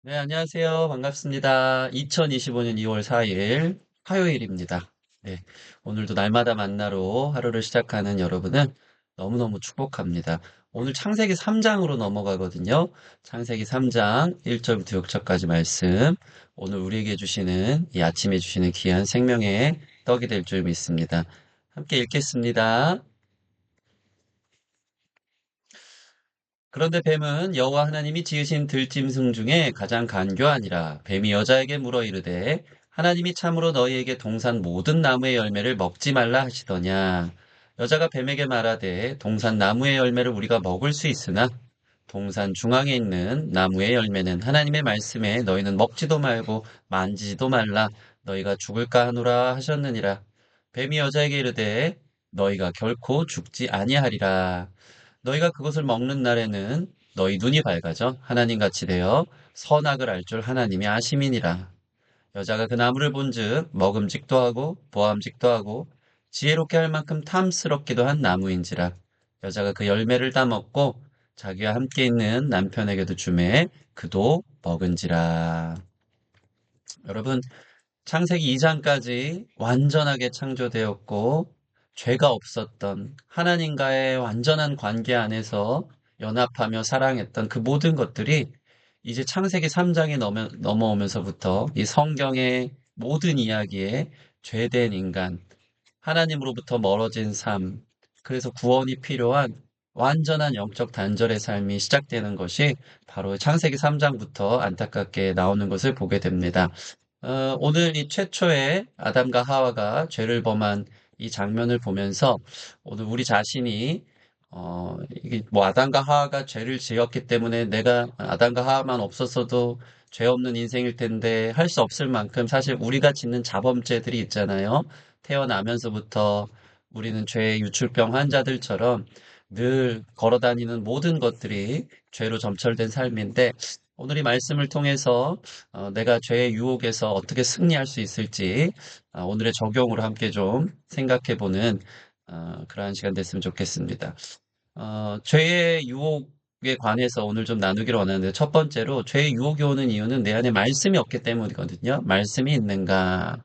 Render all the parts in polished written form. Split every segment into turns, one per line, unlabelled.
네, 안녕하세요. 반갑습니다. 2025년 2월 4일 화요일입니다. 네, 오늘도 날마다 만나러 하루를 시작하는 여러분은 너무너무 축복합니다. 오늘 창세기 3장으로 넘어가거든요. 창세기 3장 1절부터 6절까지 말씀. 오늘 우리에게 주시는, 이 아침에 주시는 귀한 생명의 떡이 될 줄 믿습니다. 함께 읽겠습니다. 그런데 뱀은 여호와 하나님이 지으신 들짐승 중에 가장 간교하니라. 뱀이 여자에게 물어 이르되 하나님이 참으로 너희에게 동산 모든 나무의 열매를 먹지 말라 하시더냐. 여자가 뱀에게 말하되 동산 나무의 열매를 우리가 먹을 수 있으나 동산 중앙에 있는 나무의 열매는 하나님의 말씀에 너희는 먹지도 말고 만지지도 말라 너희가 죽을까 하노라 하셨느니라. 뱀이 여자에게 이르되 너희가 결코 죽지 아니하리라. 너희가 그것을 먹는 날에는 너희 눈이 밝아져 하나님같이 되어 선악을 알 줄 하나님이 아심이니라. 여자가 그 나무를 본즉 먹음직도 하고 보암직도 하고 지혜롭게 할 만큼 탐스럽기도 한 나무인지라. 여자가 그 열매를 따먹고 자기와 함께 있는 남편에게도 주매 그도 먹은지라. 여러분, 창세기 2장까지 완전하게 창조되었고 죄가 없었던 하나님과의 완전한 관계 안에서 연합하며 사랑했던 그 모든 것들이 이제 창세기 3장에 넘어오면서부터 이 성경의 모든 이야기에 죄된 인간, 하나님으로부터 멀어진 삶, 그래서 구원이 필요한 완전한 영적 단절의 삶이 시작되는 것이 바로 창세기 3장부터 안타깝게 나오는 것을 보게 됩니다. 오늘 이 최초의 아담과 하와가 죄를 범한 이 장면을 보면서 오늘 우리 자신이 이게 뭐 아담과 하와가 죄를 지었기 때문에 내가 아담과 하와만 없었어도 죄 없는 인생일 텐데 할 수 없을 만큼 사실 우리가 짓는 자범죄들이 있잖아요. 태어나면서부터 우리는 죄의 유출병 환자들처럼 늘 걸어다니는 모든 것들이 죄로 점철된 삶인데 오늘 이 말씀을 통해서 내가 죄의 유혹에서 어떻게 승리할 수 있을지 오늘의 적용으로 함께 좀 생각해보는 그러한 시간 됐으면 좋겠습니다. 죄의 유혹에 관해서 오늘 좀 나누기를 원하는데 첫 번째로 죄의 유혹이 오는 이유는 내 안에 말씀이 없기 때문이거든요. 말씀이 있는가?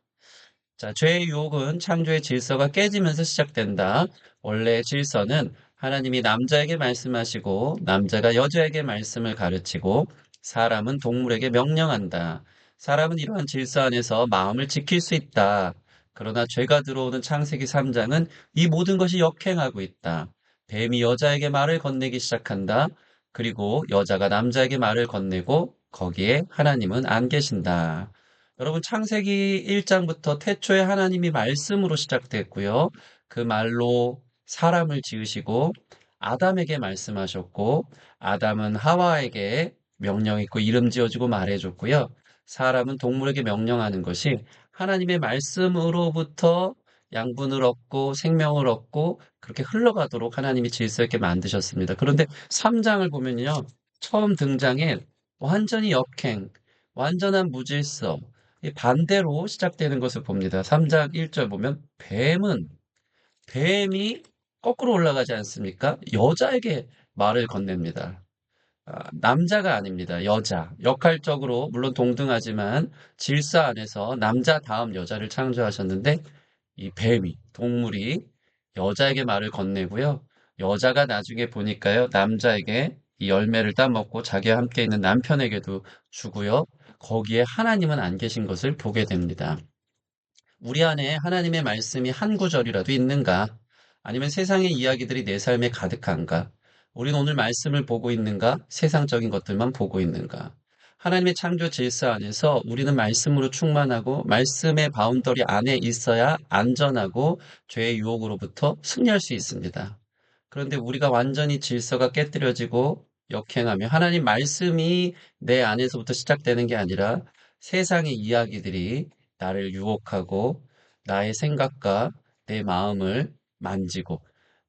자, 죄의 유혹은 창조의 질서가 깨지면서 시작된다. 원래 질서는 하나님이 남자에게 말씀하시고 남자가 여자에게 말씀을 가르치고 사람은 동물에게 명령한다. 사람은 이러한 질서 안에서 마음을 지킬 수 있다. 그러나 죄가 들어오는 창세기 3장은 이 모든 것이 역행하고 있다. 뱀이 여자에게 말을 건네기 시작한다. 그리고 여자가 남자에게 말을 건네고 거기에 하나님은 안 계신다. 여러분, 창세기 1장부터 태초에 하나님이 말씀으로 시작됐고요. 그 말로 사람을 지으시고 아담에게 말씀하셨고 아담은 하와에게 명령했고 이름 지어주고 말해줬고요. 사람은 동물에게 명령하는 것이 하나님의 말씀으로부터 양분을 얻고 생명을 얻고 그렇게 흘러가도록 하나님이 질서 있게 만드셨습니다. 그런데 3장을 보면요. 처음 등장에 완전히 역행, 완전한 무질서, 이 반대로 시작되는 것을 봅니다. 3장 1절 보면 뱀이 거꾸로 올라가지 않습니까? 여자에게 말을 건넵니다. 남자가 아닙니다. 여자. 역할적으로 물론 동등하지만 질서 안에서 남자 다음 여자를 창조하셨는데 이 뱀이 동물이 여자에게 말을 건네고요. 여자가 나중에 보니까요. 남자에게 이 열매를 따먹고 자기와 함께 있는 남편에게도 주고요. 거기에 하나님은 안 계신 것을 보게 됩니다. 우리 안에 하나님의 말씀이 한 구절이라도 있는가? 아니면 세상의 이야기들이 내 삶에 가득한가? 우리는 오늘 말씀을 보고 있는가? 세상적인 것들만 보고 있는가? 하나님의 창조 질서 안에서 우리는 말씀으로 충만하고 말씀의 바운더리 안에 있어야 안전하고 죄의 유혹으로부터 승리할 수 있습니다. 그런데 우리가 완전히 질서가 깨뜨려지고 역행하며 하나님 말씀이 내 안에서부터 시작되는 게 아니라 세상의 이야기들이 나를 유혹하고 나의 생각과 내 마음을 만지고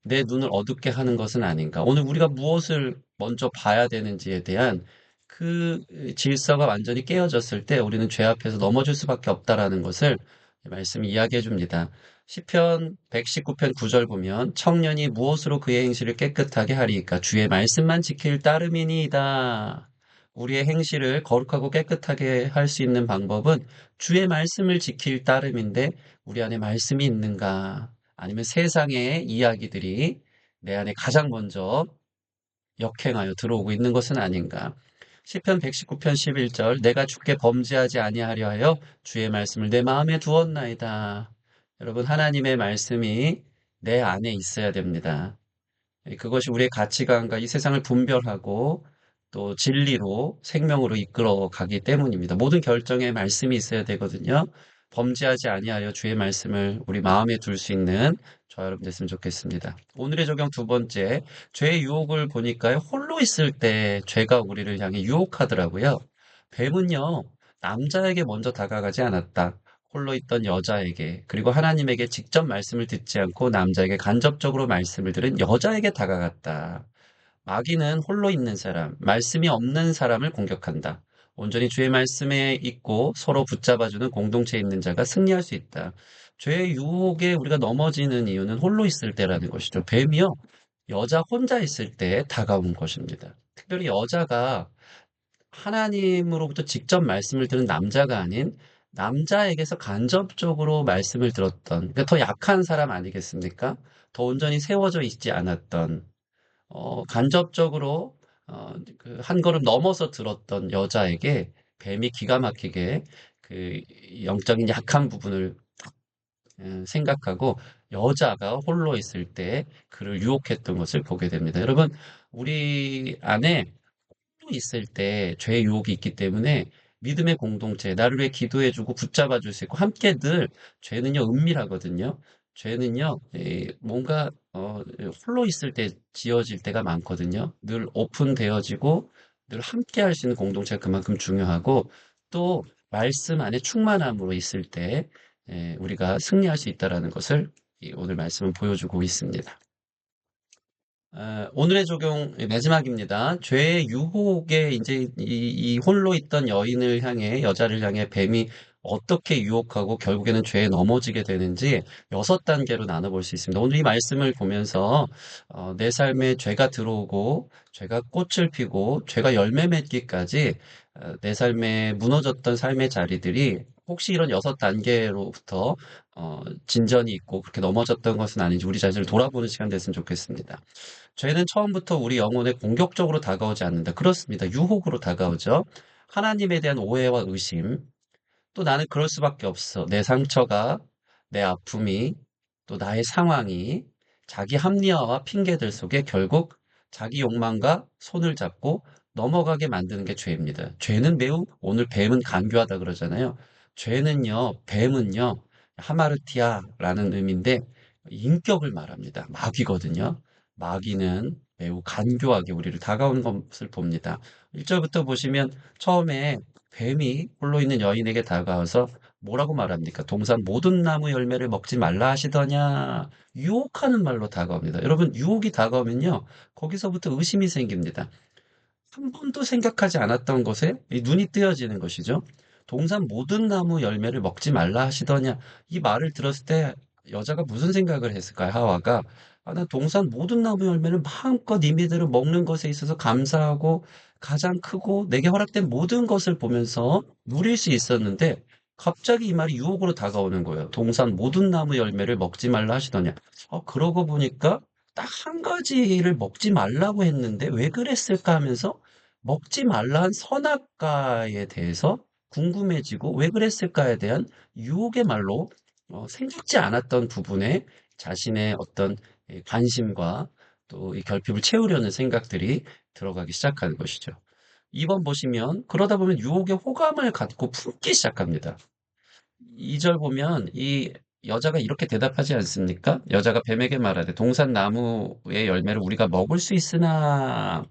내 눈을 어둡게 하는 것은 아닌가. 오늘 우리가 무엇을 먼저 봐야 되는지에 대한 그 질서가 완전히 깨어졌을 때 우리는 죄 앞에서 넘어질 수밖에 없다라는 것을 말씀이 이야기해 줍니다. 시편 119편 9절 보면 청년이 무엇으로 그의 행실을 깨끗하게 하리이까 주의 말씀만 지킬 따름이니이다. 우리의 행실을 거룩하고 깨끗하게 할 수 있는 방법은 주의 말씀을 지킬 따름인데 우리 안에 말씀이 있는가? 아니면 세상의 이야기들이 내 안에 가장 먼저 역행하여 들어오고 있는 것은 아닌가? 시편 119편 11절 내가 주께 범죄하지 아니하려 하여 주의 말씀을 내 마음에 두었나이다. 여러분 하나님의 말씀이 내 안에 있어야 됩니다. 그것이 우리의 가치관과 이 세상을 분별하고 또 진리로 생명으로 이끌어 가기 때문입니다. 모든 결정에 말씀이 있어야 되거든요. 범죄하지 아니하여 주의 말씀을 우리 마음에 둘 수 있는 저와 여러분 됐으면 좋겠습니다. 오늘의 적용 두 번째, 죄의 유혹을 보니까요. 홀로 있을 때 죄가 우리를 향해 유혹하더라고요. 뱀은요, 남자에게 먼저 다가가지 않았다. 홀로 있던 여자에게, 그리고 하나님에게 직접 말씀을 듣지 않고 남자에게 간접적으로 말씀을 들은 여자에게 다가갔다. 마귀는 홀로 있는 사람, 말씀이 없는 사람을 공격한다. 온전히 주의 말씀에 있고 서로 붙잡아주는 공동체에 있는 자가 승리할 수 있다. 죄의 유혹에 우리가 넘어지는 이유는 홀로 있을 때라는 것이죠. 뱀이요, 여자 혼자 있을 때 다가온 것입니다. 특별히 여자가 하나님으로부터 직접 말씀을 들은 남자가 아닌 남자에게서 간접적으로 말씀을 들었던, 그러니까 더 약한 사람 아니겠습니까? 더 온전히 세워져 있지 않았던, 간접적으로 한 걸음 넘어서 들었던 여자에게 뱀이 기가 막히게 그 영적인 약한 부분을 생각하고 여자가 홀로 있을 때 그를 유혹했던 것을 보게 됩니다. 여러분, 우리 안에 홀로 있을 때 죄의 유혹이 있기 때문에 믿음의 공동체, 나를 위해 기도해주고 붙잡아줄 수 있고 함께 늘 죄는요 은밀하거든요. 죄는요 뭔가 홀로 있을 때 지어질 때가 많거든요. 늘 오픈되어지고 늘 함께 할 수 있는 공동체가 그만큼 중요하고 또 말씀 안에 충만함으로 있을 때 우리가 승리할 수 있다라는 것을 오늘 말씀은 보여주고 있습니다. 오늘의 적용 마지막입니다. 죄의 유혹에 이제 이 홀로 있던 여인을 향해 여자를 향해 뱀이 어떻게 유혹하고 결국에는 죄에 넘어지게 되는지 6단계로 나눠볼 수 있습니다. 오늘 이 말씀을 보면서 내 삶에 죄가 들어오고 죄가 꽃을 피고 죄가 열매 맺기까지 내 삶에 무너졌던 삶의 자리들이 혹시 이런 6단계로부터 진전이 있고 그렇게 넘어졌던 것은 아닌지 우리 자신을 돌아보는 시간 됐으면 좋겠습니다. 죄는 처음부터 우리 영혼에 공격적으로 다가오지 않는다. 그렇습니다. 유혹으로 다가오죠. 하나님에 대한 오해와 의심, 또 나는 그럴 수밖에 없어. 내 상처가, 내 아픔이, 또 나의 상황이 자기 합리화와 핑계들 속에 결국 자기 욕망과 손을 잡고 넘어가게 만드는 게 죄입니다. 죄는 매우, 오늘 뱀은 간교하다 그러잖아요. 죄는요, 뱀은요, 하마르티아라는 의미인데 인격을 말합니다. 마귀거든요. 마귀는 매우 간교하게 우리를 다가오는 것을 봅니다. 1절부터 보시면 처음에 뱀이 홀로 있는 여인에게 다가와서 뭐라고 말합니까? 동산 모든 나무 열매를 먹지 말라 하시더냐? 유혹하는 말로 다가옵니다. 여러분, 유혹이 다가오면요, 거기서부터 의심이 생깁니다. 한 번도 생각하지 않았던 것에 이 눈이 뜨여지는 것이죠. 동산 모든 나무 열매를 먹지 말라 하시더냐? 이 말을 들었을 때 여자가 무슨 생각을 했을까요? 하와가. 아, 나 동산 모든 나무 열매를 마음껏 이미들을 먹는 것에 있어서 감사하고 가장 크고 내게 허락된 모든 것을 보면서 누릴 수 있었는데 갑자기 이 말이 유혹으로 다가오는 거예요. 동산 모든 나무 열매를 먹지 말라 하시더냐? 그러고 보니까 딱 한 가지를 먹지 말라고 했는데 왜 그랬을까 하면서 먹지 말라 한 선악과에 대해서 궁금해지고 왜 그랬을까에 대한 유혹의 말로 생각지 않았던 부분에 자신의 어떤 관심과 또 이 결핍을 채우려는 생각들이 들어가기 시작하는 것이죠. 2번 보시면 그러다 보면 유혹의 호감을 갖고 품기 시작합니다. 2절 보면 이 여자가 이렇게 대답하지 않습니까? 여자가 뱀에게 말하되 동산 나무의 열매를 우리가 먹을 수 있으나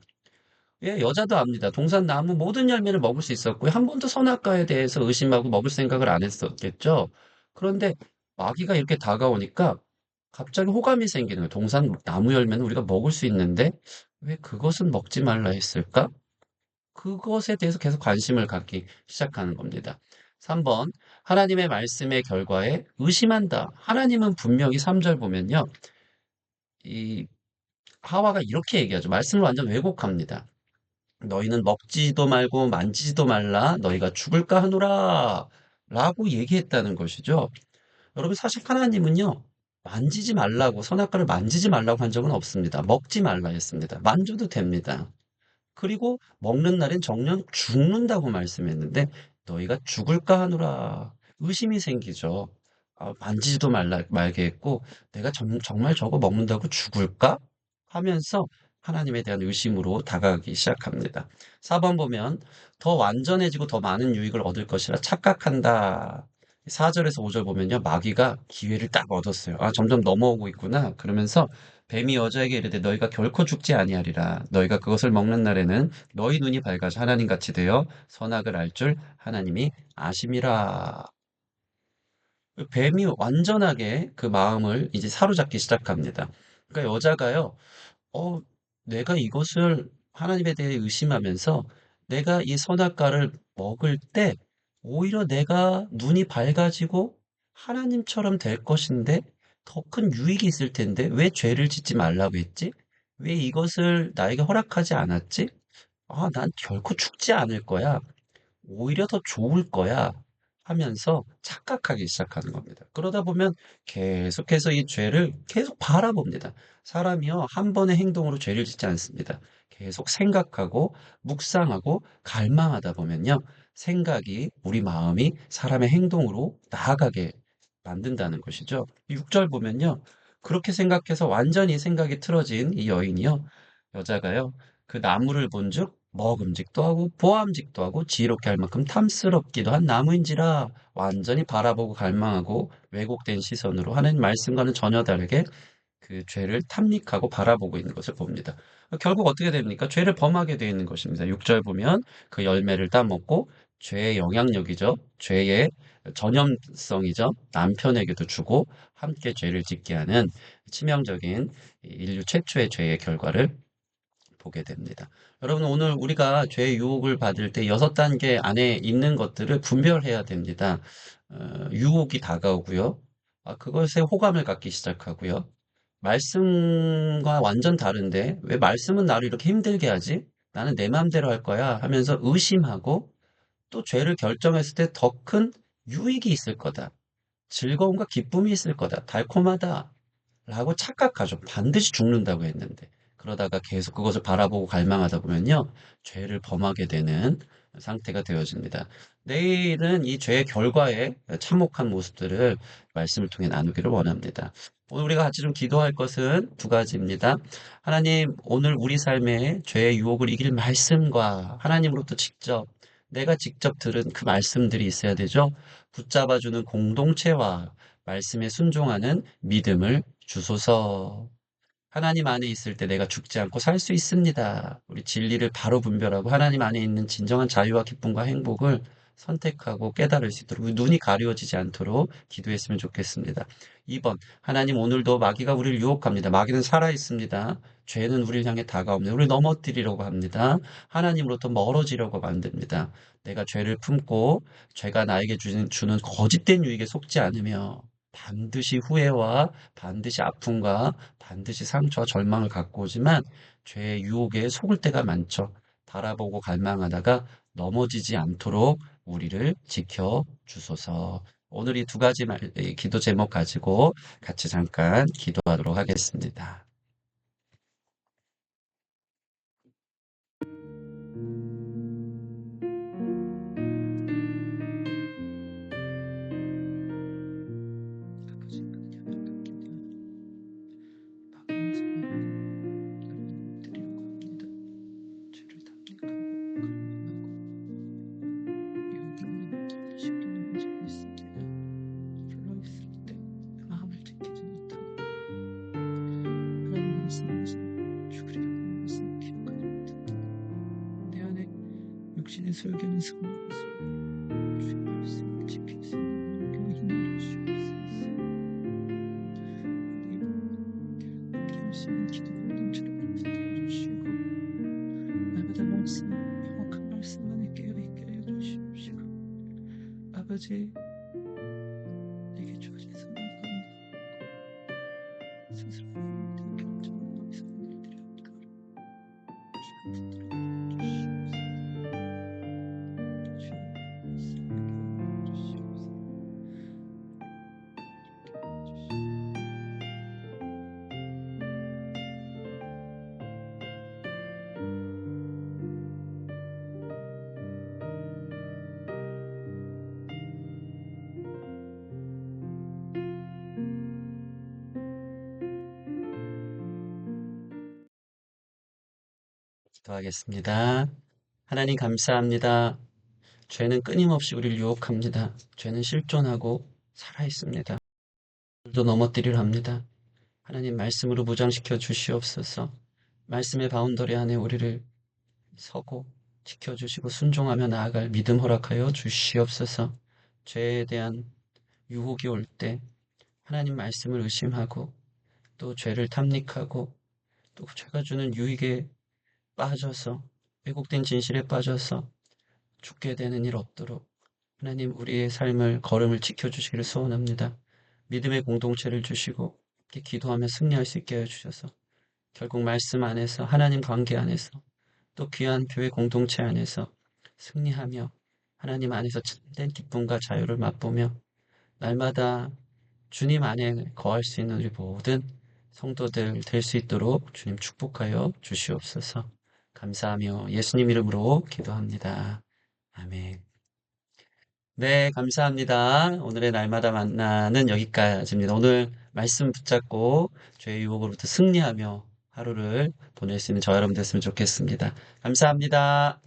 예, 여자도 압니다. 동산 나무 모든 열매를 먹을 수 있었고요. 한 번도 선악과에 대해서 의심하고 먹을 생각을 안 했었겠죠. 그런데 마귀가 이렇게 다가오니까 갑자기 호감이 생기는 거예요. 동산 나무 열매는 우리가 먹을 수 있는데 왜 그것은 먹지 말라 했을까? 그것에 대해서 계속 관심을 갖기 시작하는 겁니다. 3번, 하나님의 말씀의 결과에 의심한다. 하나님은 분명히 3절 보면요. 이 하와가 이렇게 얘기하죠. 말씀을 완전 왜곡합니다. 너희는 먹지도 말고 만지지도 말라. 너희가 죽을까 하노라. 라고 얘기했다는 것이죠. 여러분, 사실 하나님은요, 만지지 말라고, 선악과를 만지지 말라고 한 적은 없습니다. 먹지 말라 했습니다. 만져도 됩니다. 그리고 먹는 날엔 정녕 죽는다고 말씀했는데 너희가 죽을까 하노라. 의심이 생기죠. 만지지도 말게 했고 내가 정말 저거 먹는다고 죽을까? 하면서 하나님에 대한 의심으로 다가가기 시작합니다. 4번 보면 더 완전해지고 더 많은 유익을 얻을 것이라 착각한다. 4절에서 5절 보면요. 마귀가 기회를 딱 얻었어요. 점점 넘어오고 있구나. 그러면서 뱀이 여자에게 이르되 너희가 결코 죽지 아니하리라. 너희가 그것을 먹는 날에는 너희 눈이 밝아져 하나님같이 되어 선악을 알 줄 하나님이 아심이라. 뱀이 완전하게 그 마음을 이제 사로잡기 시작합니다. 그러니까 여자가요, 어, 내가 이것을 하나님에 대해 의심하면서 내가 이 선악과를 먹을 때 오히려 내가 눈이 밝아지고 하나님처럼 될 것인데 더 큰 유익이 있을 텐데 왜 죄를 짓지 말라고 했지? 왜 이것을 나에게 허락하지 않았지? 난 결코 죽지 않을 거야. 오히려 더 좋을 거야 하면서 착각하기 시작하는 겁니다. 그러다 보면 계속해서 이 죄를 계속 바라봅니다. 사람이요, 한 번의 행동으로 죄를 짓지 않습니다. 계속 생각하고 묵상하고 갈망하다 보면요, 생각이 우리 마음이 사람의 행동으로 나아가게 만든다는 것이죠. 6절 보면요, 그렇게 생각해서 완전히 생각이 틀어진 이 여인이요, 여자가요, 그 나무를 본즉 먹음직도 하고 보암직도 하고 지혜롭게 할 만큼 탐스럽기도 한 나무인지라 완전히 바라보고 갈망하고 왜곡된 시선으로 하는 말씀과는 전혀 다르게 그 죄를 탐닉하고 바라보고 있는 것을 봅니다. 결국 어떻게 됩니까? 죄를 범하게 되어 있는 것입니다. 6절 보면 그 열매를 따먹고 죄의 영향력이죠. 죄의 전염성이죠. 남편에게도 주고 함께 죄를 짓게 하는 치명적인 인류 최초의 죄의 결과를 보게 됩니다. 여러분, 오늘 우리가 죄의 유혹을 받을 때 6단계 안에 있는 것들을 분별해야 됩니다. 유혹이 다가오고요. 그것에 호감을 갖기 시작하고요. 말씀과 완전 다른데 왜 말씀은 나를 이렇게 힘들게 하지? 나는 내 마음대로 할 거야 하면서 의심하고 또 죄를 결정했을 때 더 큰 유익이 있을 거다. 즐거움과 기쁨이 있을 거다. 달콤하다. 라고 착각하죠. 반드시 죽는다고 했는데. 그러다가 계속 그것을 바라보고 갈망하다 보면요. 죄를 범하게 되는 상태가 되어집니다. 내일은 이 죄의 결과에 참혹한 모습들을 말씀을 통해 나누기를 원합니다. 오늘 우리가 같이 좀 기도할 것은 두 가지입니다. 하나님, 오늘 우리 삶에 죄의 유혹을 이길 말씀과 하나님으로부터 내가 직접 들은 그 말씀들이 있어야 되죠. 붙잡아주는 공동체와 말씀에 순종하는 믿음을 주소서. 하나님 안에 있을 때 내가 죽지 않고 살 수 있습니다. 우리 진리를 바로 분별하고 하나님 안에 있는 진정한 자유와 기쁨과 행복을 선택하고 깨달을 수 있도록 우리 눈이 가려워지지 않도록 기도했으면 좋겠습니다. 2번, 하나님 오늘도 마귀가 우리를 유혹합니다. 마귀는 살아 있습니다. 죄는 우리를 향해 다가옵니다. 우리를 넘어뜨리려고 합니다. 하나님으로부터 멀어지려고 만듭니다. 내가 죄를 품고 죄가 나에게 주는 거짓된 유익에 속지 않으며 반드시 후회와 반드시 아픔과 반드시 상처와 절망을 갖고 오지만 죄의 유혹에 속을 때가 많죠. 바라보고 갈망하다가 넘어지지 않도록 우리를 지켜 주소서. 오늘 이 두 가지 이 기도 제목 가지고 같이 잠깐 기도하도록 하겠습니다. 아버지, 은혜를 드리려고 합니다. 죄를 담백하고 갈망하고 유혹을 시키는 것이 있습니다. 불러있을 때 마음을 지키지 못하고 하나님 말씀하신 죽으리라고 하는 말씀을 기억하지 못하고 내 안에 육신의 설교는 성는 것을 주의 말씀을 지킬 수 있는 능력과 힘을 주시옵소서. 우리 함께 기도 공동체를 붙들어 주시고 날마다 말씀, 정확한 말씀 안에 깨어있게 하여 주시옵시고 아버지, 내게 주어진 선한 가운데 스스로 하나님께 결정하고 있는 일들이 없도록 주님 붙들어 주시옵소서. 기도하겠습니다. 하나님 감사합니다. 죄는 끊임없이 우리를 유혹합니다. 죄는 실존하고 살아있습니다. 도 넘어뜨리려 합니다. 하나님 말씀으로 무장시켜 주시옵소서. 말씀의 바운더리 안에 우리를 서고 지켜주시고 순종하며 나아갈 믿음 허락하여 주시옵소서. 죄에 대한 유혹이 올 때 하나님 말씀을 의심하고 또 죄를 탐닉하고 또 죄가 주는 유익에 빠져서 왜곡된 진실에 빠져서 죽게 되는 일 없도록 하나님 우리의 삶을 걸음을 지켜주시기를 소원합니다. 믿음의 공동체를 주시고 이렇게 기도하며 승리할 수 있게 해주셔서 결국 말씀 안에서 하나님 관계 안에서 또 귀한 교회 공동체 안에서 승리하며 하나님 안에서 참된 기쁨과 자유를 맛보며 날마다 주님 안에 거할 수 있는 우리 모든 성도들 될 수 있도록 주님 축복하여 주시옵소서. 감사하며 예수님 이름으로 기도합니다. 아멘. 네, 감사합니다. 오늘의 날마다 만나는 여기까지입니다. 오늘 말씀 붙잡고 죄의 유혹으로부터 승리하며 하루를 보낼 수 있는 저와 여러분 됐으면 좋겠습니다. 감사합니다.